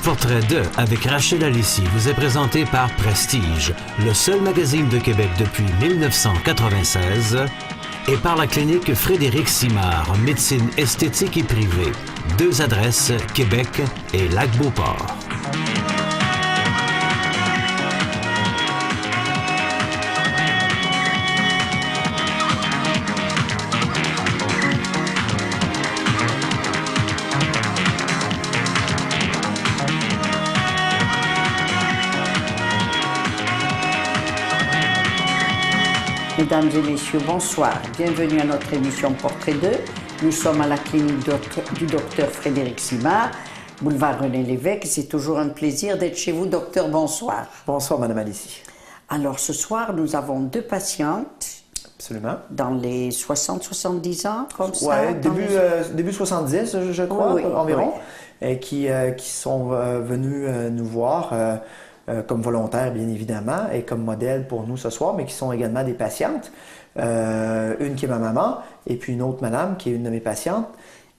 Portrait de avec Rachel Alissi vous est présenté par Prestige, le seul magazine de Québec depuis 1996, et par la clinique Frédéric Simard, médecine esthétique et privée. 2 adresses, Québec et Lac-Beauport. Mesdames et messieurs, bonsoir. Bienvenue à notre émission Portrait 2. Nous sommes à la clinique du docteur Frédéric Simard, boulevard René-Lévesque. C'est toujours un plaisir d'être chez vous, docteur. Bonsoir. Bonsoir, Madame Alissi. Alors, ce soir, nous avons 2 patientes. Absolument. Dans les 60-70 ans, comme ça? Oui, début 70, je crois, oui, environ, et qui sont venus nous voir comme volontaires, bien évidemment, et comme modèles pour nous ce soir, mais qui sont également des patientes. Une qui est ma maman, et puis une autre madame qui est une de mes patientes.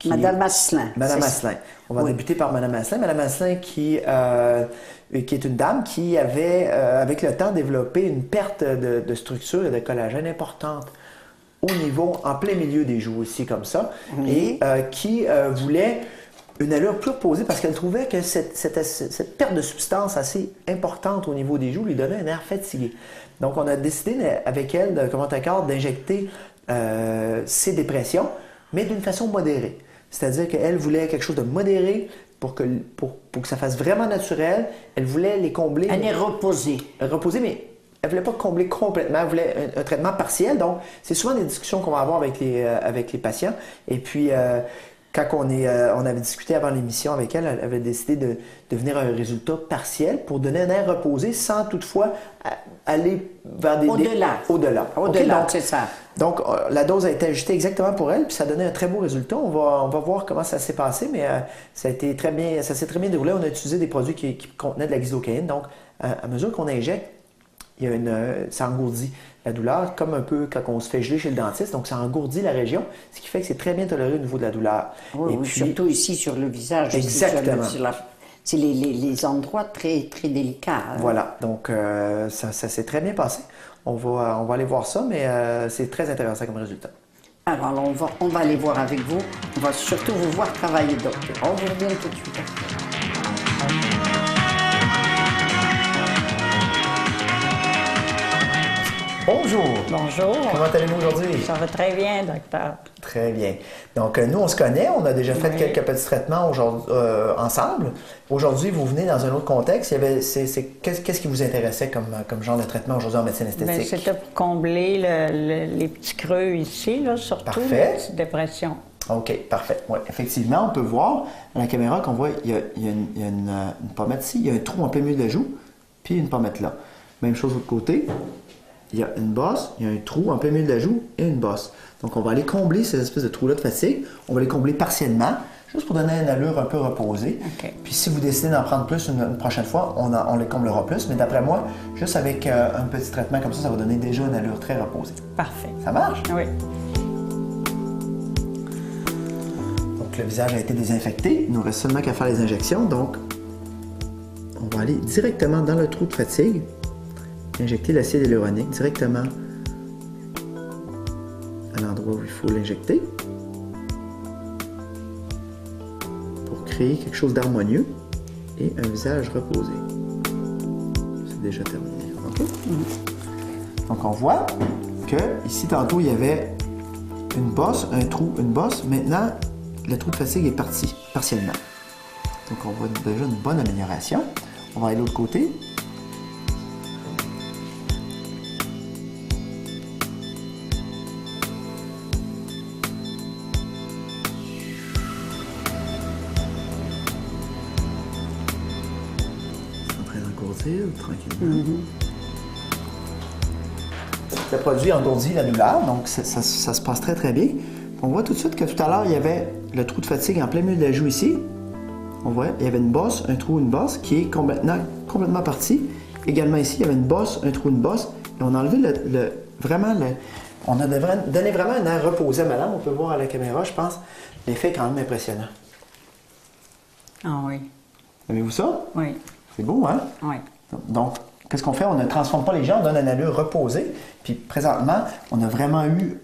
Madame Asselin. Madame Asselin. On va débuter par Madame Asselin. Madame Asselin qui est une dame qui avait, avec le temps, développé une perte de structure et de collagène importante au niveau, en plein milieu des joues ici, comme ça, et qui voulait une allure plus reposée parce qu'elle trouvait que cette perte de substance assez importante au niveau des joues lui donnait un air fatigué. Donc, on a décidé avec elle, de commun accord, d'injecter ces dépressions, mais d'une façon modérée. C'est-à-dire qu'elle voulait quelque chose de modéré pour que ça fasse vraiment naturel. Elle voulait les combler. Elle est reposée. Reposée, mais elle ne voulait pas combler complètement. Elle voulait un traitement partiel. Donc, c'est souvent des discussions qu'on va avoir avec les patients. Et puis, quand on avait discuté avant l'émission avec elle, elle avait décidé de venir à un résultat partiel pour donner un air reposé sans toutefois aller vers des... Au-delà. Au-delà, c'est ça. Donc, la dose a été ajustée exactement pour elle, puis ça a donné un très beau résultat. On va voir comment ça s'est passé, mais ça s'est très bien déroulé. On a utilisé des produits qui contenaient de la xylocaïne. Donc, à mesure qu'on injecte, ça engourdit la douleur, comme un peu quand on se fait geler chez le dentiste. Donc, ça engourdit la région, ce qui fait que c'est très bien toléré au niveau de la douleur. Oui, puis, surtout ici sur le visage. Exactement. C'est les endroits très, très délicats. Hein? Voilà. Donc, ça s'est très bien passé. On va aller voir ça, mais c'est très intéressant comme résultat. Alors, on va aller voir avec vous. On va surtout vous voir travailler, docteur. On vous revient tout de suite. Bonjour. Bonjour. Comment allez-vous aujourd'hui? Ça va très bien, docteur. Très bien. Donc, nous, on se connaît. On a déjà fait quelques petits traitements ensemble. Aujourd'hui, vous venez dans un autre contexte. Qu'est-ce qui vous intéressait comme genre de traitement aujourd'hui en médecine esthétique? C'était pour combler les petits creux ici, là, surtout. Parfait. Les petites dépressions. OK, parfait. Oui, effectivement, on peut voir à la caméra qu'on voit, il y a une pommette ici, il y a un trou en plein milieu de la joue, puis une pommette là. Même chose de l'autre côté. Il y a une bosse, il y a un trou en plein milieu de la joue et une bosse. Donc, on va aller combler ces espèces de trous-là de fatigue. On va les combler partiellement, juste pour donner une allure un peu reposée. Okay. Puis, si vous décidez d'en prendre plus une prochaine fois, on les comblera plus. Mais d'après moi, juste avec un petit traitement comme ça va donner déjà une allure très reposée. Parfait. Ça marche? Oui. Donc, le visage a été désinfecté. Il nous reste seulement qu'à faire les injections. Donc, on va aller directement dans le trou de fatigue. Injecter l'acide hyaluronique directement à l'endroit où il faut l'injecter pour créer quelque chose d'harmonieux et un visage reposé. C'est déjà terminé. OK? Donc, on voit que ici, tantôt, il y avait une bosse, un trou, une bosse. Maintenant, le trou de fatigue est parti partiellement. Donc, on voit déjà une bonne amélioration. On va aller de l'autre côté. Tranquillement. Le produit engourdit la douleur, donc ça se passe très très bien. On voit tout de suite que tout à l'heure, il y avait le trou de fatigue en plein milieu de la joue ici. On voit, il y avait une bosse, un trou, une bosse qui est complètement partie. Également ici, il y avait une bosse, un trou, une bosse. Et on a enlevé on a donné vraiment un air reposé à madame. On peut voir à la caméra, je pense. L'effet est quand même impressionnant. Ah oui. Avez-vous ça? Oui. C'est beau, hein? Oui. Donc, qu'est-ce qu'on fait? On ne transforme pas les gens, on donne une allure reposée. Puis présentement, on a vraiment eu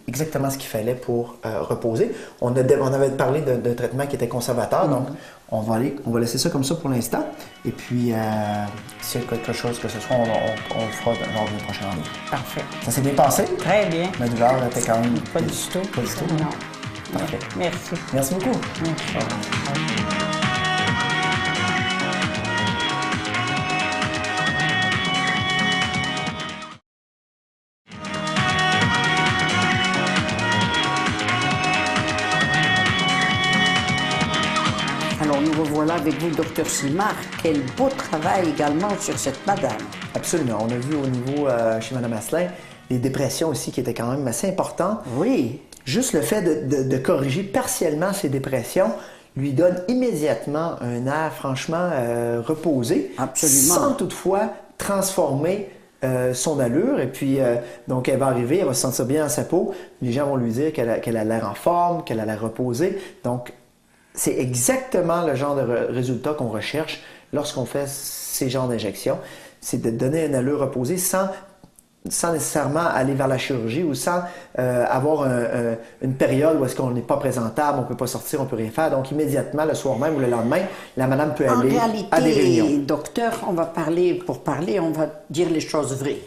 exactement ce qu'il fallait pour reposer. On avait parlé d'un traitement qui était conservateur, donc on va laisser ça comme ça pour l'instant. Et puis, s'il y a quelque chose que ce soit, on le fera lors du prochain rendez-vous. Parfait. Ça s'est bien passé? Très bien. La douleur était quand même... Pas du tout. Pas du tout? Non. Parfait. Merci. Merci beaucoup. Merci. Alors nous revoilà avec vous, docteur Simard. Quel beau travail également sur cette madame. Absolument. On a vu au niveau, chez Mme Asselin, les dépressions aussi qui étaient quand même assez importantes. Oui. Juste le fait de corriger partiellement ces dépressions lui donne immédiatement un air franchement reposé. Absolument. Sans toutefois transformer son allure. Et puis, donc, elle va arriver, elle va se sentir bien dans sa peau. Les gens vont lui dire qu'elle a l'air en forme, qu'elle a l'air reposée. Donc, c'est exactement le genre de résultat qu'on recherche lorsqu'on fait ces genres d'injections. C'est de donner une allure reposée sans nécessairement aller vers la chirurgie ou sans avoir une période où est-ce qu'on n'est pas présentable, on ne peut pas sortir, on ne peut rien faire. Donc, immédiatement, le soir même ou le lendemain, la madame peut aller à des réunions. En réalité, docteur, on va dire les choses vraies.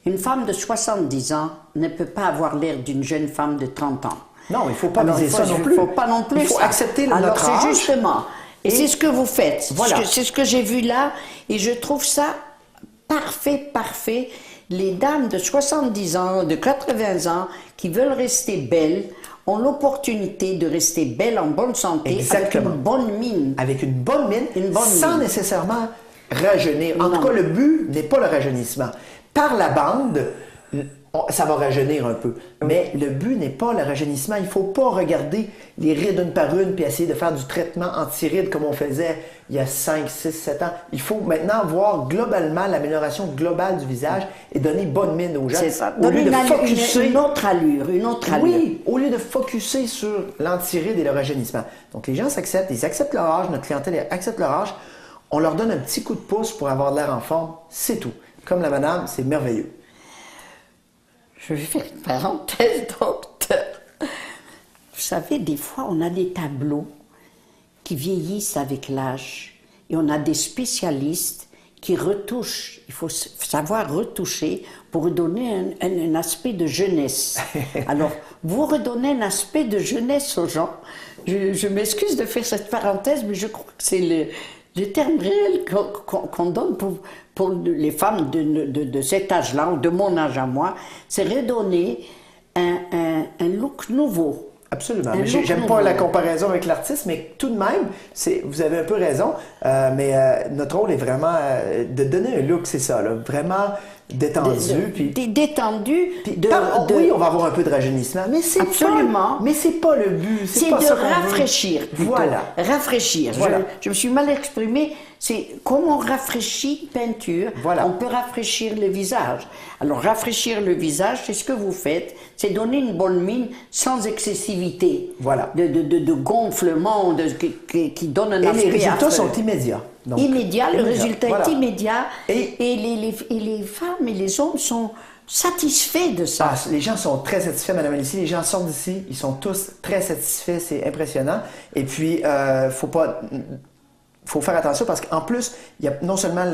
Une femme de 70 ans ne peut pas avoir l'air d'une jeune femme de 30 ans. Non, il ne faut pas viser ça non plus. Il ne faut pas non plus. Il faut accepter notre âge. Alors, c'est justement. Et c'est ce que vous faites. Voilà. C'est ce que j'ai vu là. Et je trouve ça parfait. Les dames de 70 ans, de 80 ans, qui veulent rester belles, ont l'opportunité de rester belles en bonne santé. Exactement. Avec une bonne mine. Avec une bonne mine, sans nécessairement rajeunir. En tout cas, le but n'est pas le rajeunissement. Par la bande, ça va rajeunir un peu. Mais le but n'est pas le rajeunissement. Il ne faut pas regarder les rides une par une puis essayer de faire du traitement anti-rides comme on faisait il y a 5, 6, 7 ans. Il faut maintenant voir globalement l'amélioration globale du visage et donner bonne mine aux gens. C'est ça. Au lieu de focusser... une autre allure. Oui, au lieu de focusser sur l'anti-ride et le rajeunissement. Donc les gens s'acceptent, ils acceptent leur âge, notre clientèle accepte leur âge. On leur donne un petit coup de pouce pour avoir de l'air en forme, c'est tout. Comme la madame, c'est merveilleux. Je vais faire une parenthèse, docteur. Vous savez, des fois, on a des tableaux qui vieillissent avec l'âge. Et on a des spécialistes qui retouchent. Il faut savoir retoucher pour donner un aspect de jeunesse. Alors, vous redonnez un aspect de jeunesse aux gens. Je m'excuse de faire cette parenthèse, mais je crois que c'est le terme réel qu'on donne pour les femmes de cet âge-là, ou de mon âge à moi, c'est redonner un look nouveau. Absolument. J'aime pas la comparaison avec l'artiste, mais tout de même, vous avez un peu raison, mais notre rôle est vraiment de donner un look, c'est ça, là, vraiment détendu. Détendu. Oui, on va avoir un peu de rajeunissement, mais c'est absolument. Mais c'est pas le but. C'est de rafraîchir. Voilà. Rafraîchir. Voilà. Je me suis mal exprimée. C'est comme on rafraîchit une peinture, voilà. On peut rafraîchir le visage. Alors, rafraîchir le visage, c'est ce que vous faites, c'est donner une bonne mine sans excessivité. Voilà. De gonflement, qui donne un aspect. Et les résultats sont immédiats. Donc, le résultat voilà. est immédiat. Et les femmes et les hommes sont satisfaits de ça. Les gens sont très satisfaits, Madame Alicia. Les gens sortent d'ici, ils sont tous très satisfaits, c'est impressionnant. Et puis, faut faire attention parce qu'en plus, il y a non seulement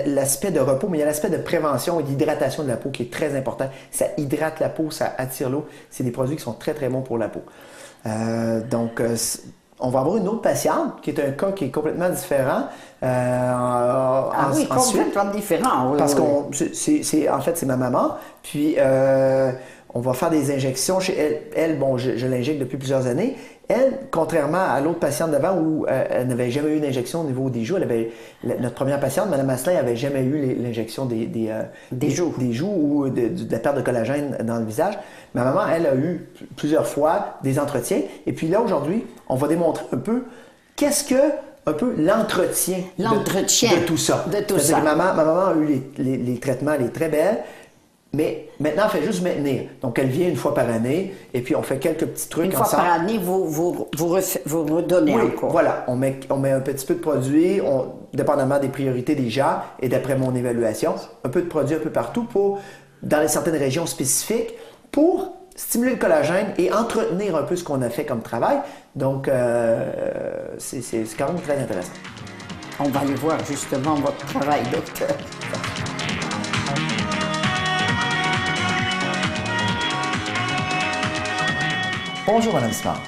l'aspect de repos, mais il y a l'aspect de prévention et d'hydratation de la peau qui est très important. Ça hydrate la peau, ça attire l'eau. C'est des produits qui sont très, très bons pour la peau. Donc, on va avoir une autre patiente qui est un cas qui est complètement différent. Complètement différent. Oui, parce qu'en fait, c'est ma maman. Puis, on va faire des injections chez elle. Bon, je l'injecte depuis plusieurs années. Elle, contrairement à l'autre patiente d'avant où elle n'avait jamais eu une injection au niveau des joues, notre première patiente, Mme Asselin, n'avait jamais eu l'injection des joues ou de la perte de collagène dans le visage. Ma maman, elle a eu plusieurs fois des entretiens. Et puis là, aujourd'hui, on va démontrer un peu qu'est-ce que l'entretien de tout ça. De tout ça. Ma maman a eu les traitements, elle est très belle. Mais maintenant, elle fait juste maintenir. Donc, elle vient une fois par année et puis on fait quelques petits trucs Une ensemble. fois par année, vous redonnez Oui, encore. voilà. On met un petit peu de produit, dépendamment des priorités des gens et d'après mon évaluation, un peu de produit un peu partout dans certaines régions spécifiques pour stimuler le collagène et entretenir un peu ce qu'on a fait comme travail. Donc, c'est quand même très intéressant. On va aller voir justement votre travail, docteur. Bonjour, Mme Simard.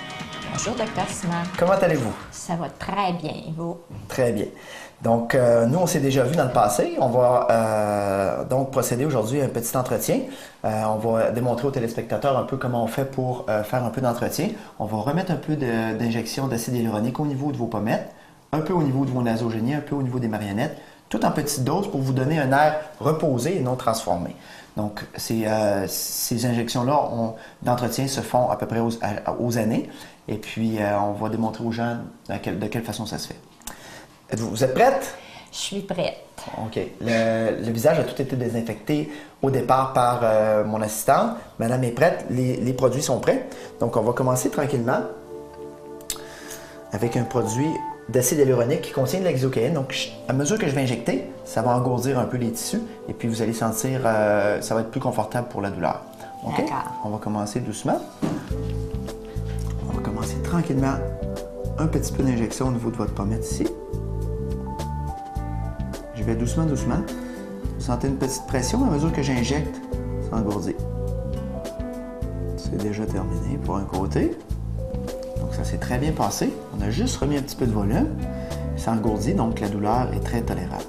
Bonjour, Dr. Simard. Comment allez-vous? Ça va très bien, et vous? Très bien. Donc, nous, on s'est déjà vu dans le passé. On va donc procéder aujourd'hui à un petit entretien. On va démontrer aux téléspectateurs un peu comment on fait pour faire un peu d'entretien. On va remettre un peu d'injection d'acide hyaluronique au niveau de vos pommettes, un peu au niveau de vos nasogénies, un peu au niveau des marionnettes, tout en petites doses pour vous donner un air reposé et non transformé. Donc, ces injections-là d'entretien se font à peu près aux années. Et puis, on va démontrer aux gens de quelle façon ça se fait. Vous êtes prête? Je suis prête. OK. Le visage a tout été désinfecté au départ par mon assistante. Madame est prête. Les produits sont prêts. Donc, on va commencer tranquillement avec un produit d'acide hyaluronique qui contient de l'hexocaïne. Donc, à mesure que je vais injecter, ça va engourdir un peu les tissus et puis vous allez sentir, ça va être plus confortable pour la douleur. OK? D'accord. On va commencer doucement. On va commencer tranquillement un petit peu d'injection au niveau de votre pommette ici. Je vais doucement, doucement. Vous sentez une petite pression à mesure que j'injecte, ça engourdit. C'est déjà terminé pour un côté. Donc ça s'est très bien passé. On a juste remis un petit peu de volume. Ça engourdit, donc la douleur est très tolérable.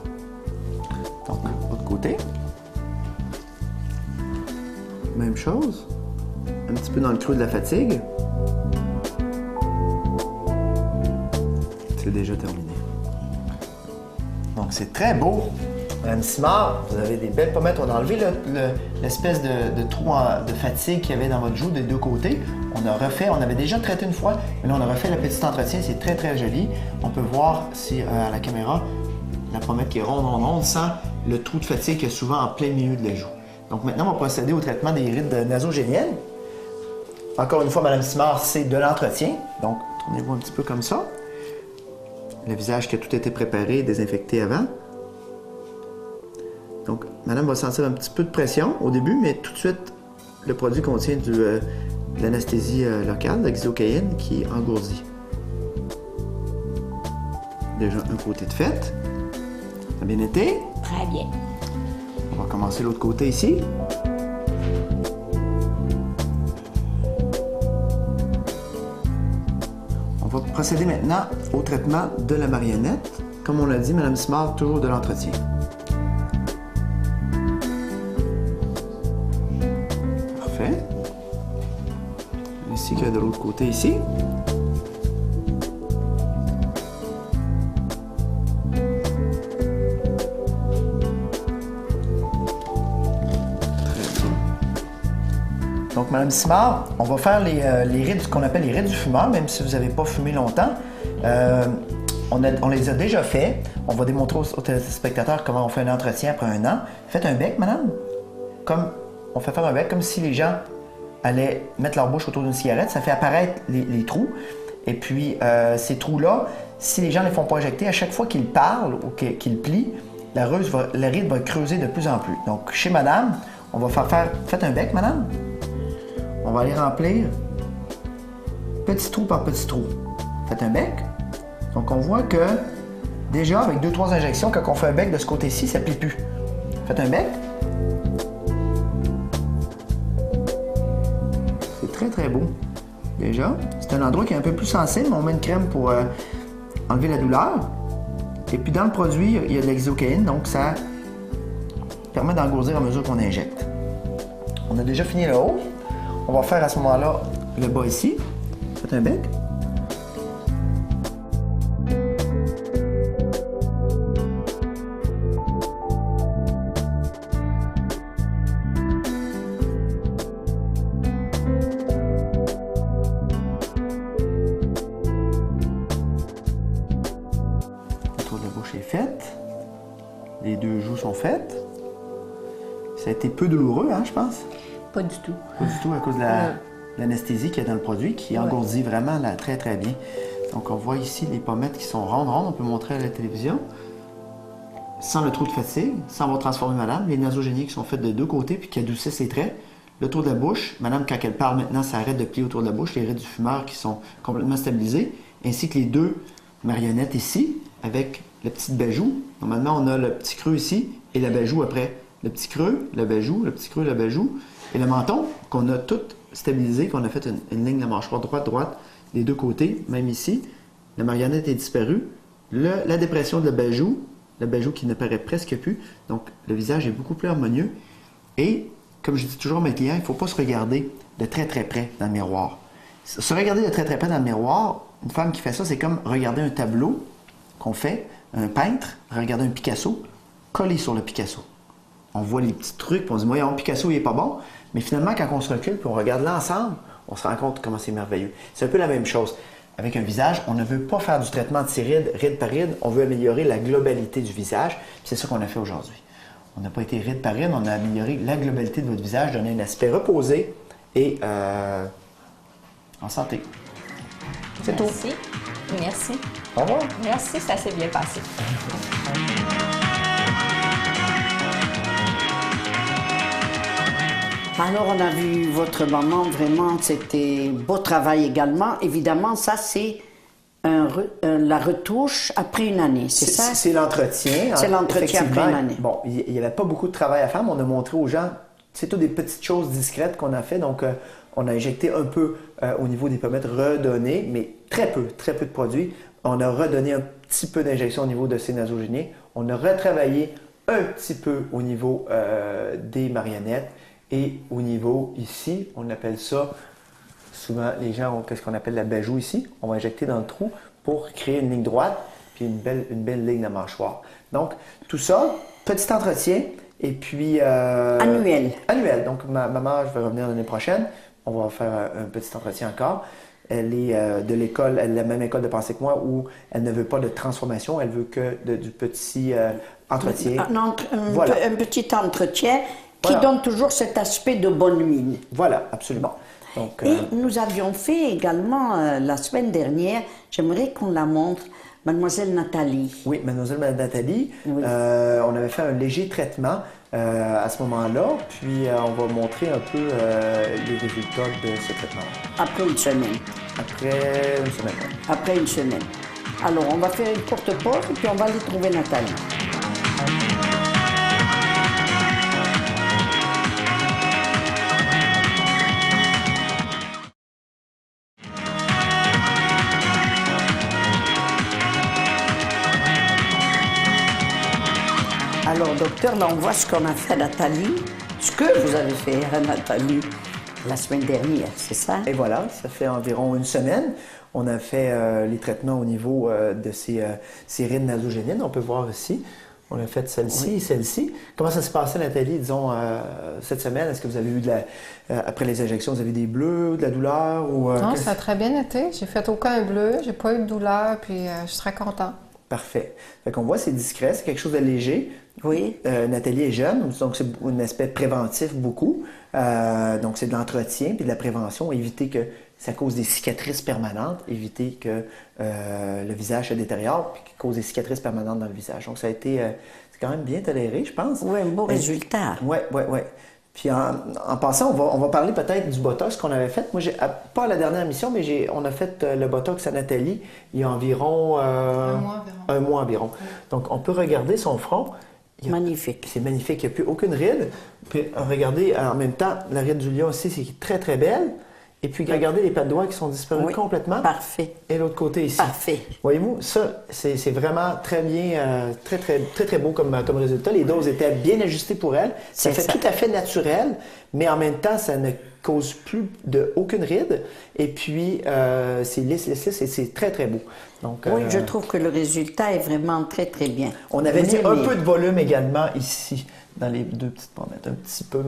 Donc, l'autre côté. Même chose. Un petit peu dans le creux de la fatigue. C'est déjà terminé. Donc c'est très beau. Madame Simard, vous avez des belles pommettes. On a enlevé l'espèce de trou de fatigue qu'il y avait dans votre joue des deux côtés. On a refait, on avait déjà traité une fois, mais là on a refait le petit entretien. C'est très très joli. On peut voir si à la caméra, la pommette qui est ronde sans le trou de fatigue qu'il y a souvent en plein milieu de la joue. Donc maintenant, on va procéder au traitement des rides nasogéniennes. Encore une fois, Madame Simard, c'est de l'entretien. Donc, tournez-vous un petit peu comme ça. Le visage qui a tout été préparé, désinfecté avant. Donc, Madame va sentir un petit peu de pression au début, mais tout de suite, le produit contient de l'anesthésie locale, de l'hexocaïne, qui engourdit. Déjà un côté de fait. Ça a bien été? Très bien. On va commencer l'autre côté ici. On va procéder maintenant au traitement de la marionnette. Comme on l'a dit, Mme Simard, toujours de l'entretien. Parfait. Ainsi que de l'autre côté ici. Donc, Mme Simard, on va faire les rides, ce qu'on appelle les rides du fumeur, même si vous n'avez pas fumé longtemps. On les a déjà fait. On va démontrer aux téléspectateurs comment on fait un entretien après un an. Faites un bec, madame. On fait faire un bec comme si les gens allaient mettre leur bouche autour d'une cigarette. Ça fait apparaître les trous. Et puis, ces trous-là, si les gens ne les font pas injecter, à chaque fois qu'ils parlent ou qu'ils plient, la ride va creuser de plus en plus. Donc, chez madame, on va faire... Faites un bec, madame. On va aller remplir petit trou par petit trou. Faites un bec. Donc, on voit que déjà, avec 2-3 injections, quand on fait un bec de ce côté-ci, ça ne plie plus. Faites un bec. C'est très, très beau. Déjà, c'est un endroit qui est un peu plus sensible, mais on met une crème pour enlever la douleur. Et puis, dans le produit, il y a de l'hexocaïne, donc ça permet d'engourdir à mesure qu'on injecte. On a déjà fini le haut. On va faire à ce moment-là le bas ici. Faites un bec. Le tour de la bouche est fait. Les deux joues sont faites. Il Ça a été peu douloureux, hein, je pense? Pas du tout. Pas du tout à cause de l'anesthésie qu'il y a dans le produit qui engourdit vraiment là, très, très bien. Donc, on voit ici les pommettes qui sont rondes. On peut montrer à la télévision. Sans le trou de fatigue, sans avoir transformé madame. Les nasogénies qui sont faites de deux côtés puis qui adoucissent les traits. Le tour de la bouche. Madame, quand elle parle maintenant, ça arrête de plier autour de la bouche. Les rides du fumeur qui sont complètement stabilisées. Ainsi que les deux marionnettes ici avec le petit bajou. Normalement, on a le petit creux ici et le bajou après. Le petit creux, le bajou, le petit creux, le bajou. Et le menton qu'on a tout stabilisé, qu'on a fait une ligne de mâchoire droite, des deux côtés, même ici. La marionnette est disparue. La dépression de le bajou qui ne paraît presque plus. Donc, le visage est beaucoup plus harmonieux. Et, comme je dis toujours à mes clients, il ne faut pas se regarder de très très près dans le miroir. Se regarder de très très près dans le miroir, une femme qui fait ça, c'est comme regarder un tableau qu'on fait, un peintre, regarder un Picasso, coller sur le Picasso. On voit les petits trucs, puis on se dit, voyons, Picasso, il n'est pas bon. Mais finalement, quand on se recule, puis on regarde l'ensemble, on se rend compte comment c'est merveilleux. C'est un peu la même chose. Avec un visage, on ne veut pas faire du traitement de ride par ride, on veut améliorer la globalité du visage. C'est ça qu'on a fait aujourd'hui. On n'a pas été ride par ride, on a amélioré la globalité de votre visage, donné un aspect reposé et en santé. C'est tout. Merci. Merci. Au revoir. Merci, ça s'est bien passé. Alors, on a vu votre maman, vraiment, c'était beau travail également. Évidemment, ça, c'est la retouche après une année, c'est ça? C'est l'entretien. C'est l'entretien après une année. Bon, il n'y avait pas beaucoup de travail à faire, mais on a montré aux gens, c'est toutes des petites choses discrètes qu'on a fait. Donc, on a injecté un peu au niveau des pommettes redonnées, mais très peu de produits. On a redonné un petit peu d'injection au niveau de ces nasogénies. On a retravaillé un petit peu au niveau des marionnettes. Et au niveau ici, on appelle ça, souvent les gens ont qu'est-ce qu'on appelle la bajou ici. On va injecter dans le trou pour créer une ligne droite puis une belle ligne de mâchoire. Donc, tout ça, petit entretien et puis... Annuel. Annuel. Donc, ma maman, je vais revenir l'année prochaine. On va faire un petit entretien encore. Elle est de l'école, elle a la même école de pensée que moi où elle ne veut pas de transformation, elle veut que du petit entretien. Un petit entretien qui Voilà. donne toujours cet aspect de bonne mine. Voilà, absolument. Donc, Et nous avions fait également, la semaine dernière, j'aimerais qu'on la montre, Mademoiselle Nathalie. Oui, Mademoiselle Nathalie, Oui. on avait fait un léger traitement à ce moment-là, puis on va montrer un peu les résultats de ce traitement. Après une semaine. Après une semaine. Après une semaine. Alors, on va faire une courte pause et puis on va aller trouver Nathalie. Alors, docteur, là, on voit ce qu'on a fait à Nathalie, ce que vous avez fait à Nathalie la semaine dernière, c'est ça? Et voilà, ça fait environ une semaine. On a fait les traitements au niveau de ces rides nasogéniennes. On peut voir ici. On a fait celle-ci et celle-ci. Comment ça s'est passé, Nathalie, disons, cette semaine? Est-ce que vous avez eu après les injections, vous avez eu des bleus, de la douleur? Non, ça a très bien été. J'ai fait aucun bleu, j'ai pas eu de douleur, puis je suis très contente. Parfait. Fait qu'on voit, c'est discret, c'est quelque chose de léger. Oui. Nathalie est jeune, donc c'est un aspect préventif beaucoup. Donc c'est de l'entretien puis de la prévention, éviter que ça cause des cicatrices permanentes, éviter que le visage se détériore puis qu'il cause des cicatrices permanentes dans le visage. Donc ça a été, c'est quand même bien toléré, je pense. Oui, un beau résultat. Oui. Puis en passant, on va parler peut-être du Botox qu'on avait fait. Moi, pas à la dernière émission, mais on a fait le Botox à Nathalie il y a environ... un mois environ. Donc, on peut regarder son front. Magnifique. C'est magnifique. Il n'y a plus aucune ride. Puis, regardez, en même temps, la ride du lion aussi, c'est très, très belle. Et puis, regardez les pattes de doigts qui sont disparues complètement. Parfait. Et l'autre côté ici. Parfait. Voyez-vous, ça, c'est vraiment très bien, très beau comme résultat. Les doses étaient bien ajustées pour elle. Ça fait tout à fait naturel, mais en même temps, ça ne cause plus aucune ride. Et puis, c'est lisse, et c'est très, très beau. Donc, oui, je trouve que le résultat est vraiment très, très bien. On avait mis un peu de volume également ici, dans les deux petites pommettes, un petit peu,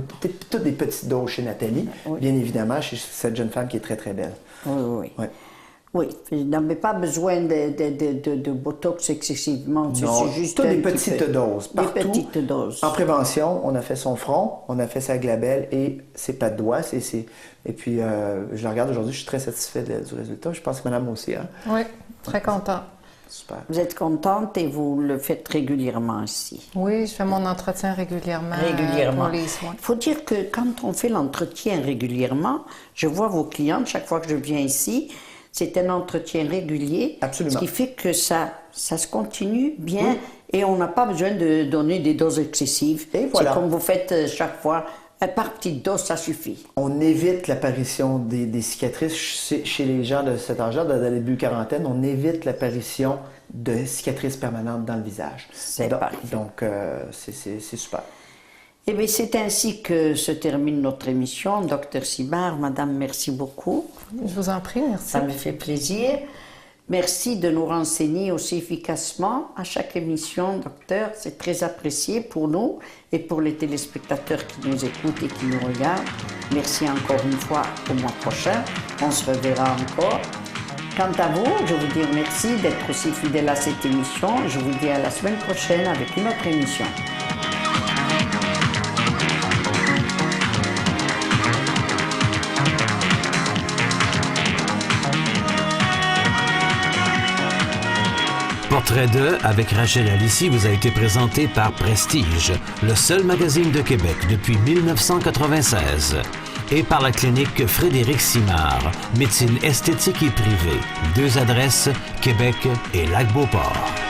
toutes des petites doses chez Nathalie, bien évidemment, chez cette jeune femme qui est très, très belle. Oui. Oui, vous n'avez pas besoin de Botox excessivement. Non, c'est juste toutes des un petit petites peu. doses. Des Partout. petites doses. En prévention, on a fait son front, on a fait sa glabelle et ses pas de doigts. Et puis, je la regarde aujourd'hui, je suis très satisfait du résultat. Je pense que madame aussi. Hein? Oui, très content. Super. Vous êtes contente et vous le faites régulièrement ici. Oui, je fais mon entretien régulièrement. Régulièrement. Pour les soins. Il faut dire que quand on fait l'entretien régulièrement, je vois vos clientes chaque fois que je viens ici, c'est un entretien régulier. Absolument. Ce qui fait que ça se continue bien et on n'a pas besoin de donner des doses excessives. Et voilà. C'est comme vous faites chaque fois. Par petite dose, ça suffit. On évite l'apparition des cicatrices chez les gens de cet âge-là, dans le début quarantaine. On évite l'apparition de cicatrices permanentes dans le visage. C'est parfait. Donc, c'est super. Eh bien, c'est ainsi que se termine notre émission. Docteur Simard, Madame, merci beaucoup. Je vous en prie, merci. Ça me fait plaisir. Merci de nous renseigner aussi efficacement à chaque émission, docteur. C'est très apprécié pour nous et pour les téléspectateurs qui nous écoutent et qui nous regardent. Merci encore une fois au mois prochain. On se reverra encore. Quant à vous, je vous dis merci d'être aussi fidèle à cette émission. Je vous dis à la semaine prochaine avec une autre émission. Portrait 2 avec Rachel Alissi vous a été présenté par Prestige, le seul magazine de Québec depuis 1996, et par la clinique Frédéric Simard, médecine esthétique et privée. 2 adresses, Québec et Lac-Beauport.